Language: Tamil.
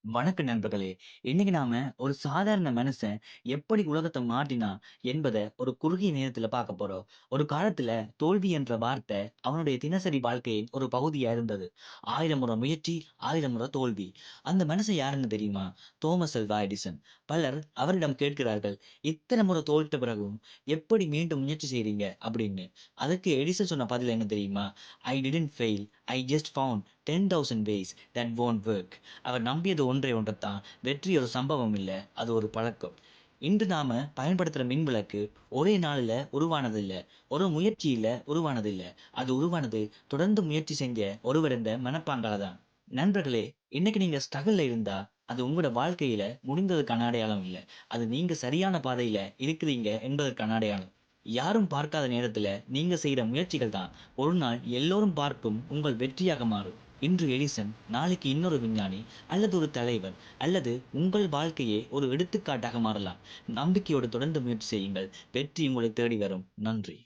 வணக்கம் நண்பர்களே! இன்னைக்கு நாம ஒரு சாதாரண மனுஷன் எப்படி உலகத்த மாற்றினான் என்பத ஒரு குறுகிய நேரத்துல பார்க்க போறோம். ஒரு காலத்துல தோல்வி என்ற வார்த்தை அவனுடைய தினசரி வாழ்க்கையின் ஒரு பகுதியா இருந்தது. 1000 முறை முயற்சி, 1000 முறை தோல்வி. அந்த மனுஷன் யாருன்னு தெரியுமா? Thomas halwa Edison. பலர் அவரிடம் கேட்கிறார்கள், "இத்தனை முறை தோல்விட்ட பிறகும் எப்படி மீண்டும் முயற்சி செய்றீங்க?" அப்படின்னு. அதுக்கு எடிசன் சொன்ன பதில் என்ன தெரியுமா? "I didn't fail. I just found 10,000 ways that won't work." அவர் நம்பியது ஒன்றே ஒன்றைத்தான். வெற்றி ஒரு சம்பவம் இல்ல. அது ஒரு பழக்கம். இன்று நாம பயன்படுத்துற மின்விளக்கு ஒரே நாள்ல உருவானதில்ல. ஒரு முயற்சியில உருவானதில்ல. அது உருவானது தொடர்ந்து முயற்சி செஞ்ச ஒருவரின் மனப்பாங்கால தான். நண்பர்களே, இன்னைக்கு நீங்க ஸ்ட்ரகிள்ல இருந்தா, அது உங்களோட வாழ்க்கையில முடிந்ததுக்கான அடையாளம் இல்ல. அது நீங்க சரியான பாதையில இருக்கிறீங்க என்பதற்கான அடையாளம். யாரும் பார்க்காத நேரத்துல நீங்க செய்ற முயற்சிகள் தான் ஒரு நாள் எல்லோரும் பார்க்கும் உங்கள் வெற்றியாக மாறும். இன்று எடிசன், நாளைக்கு இன்னொரு விஞ்ஞானி, அல்லது ஒரு தலைவர், அல்லது உங்கள் வாழ்க்கையே ஒரு எடுத்துக்காட்டாக மாறலாம். நம்பிக்கையோடு தொடர்ந்து முயற்சி செய்யுங்கள். வெற்றி உங்களை தேடி வரும். நன்றி.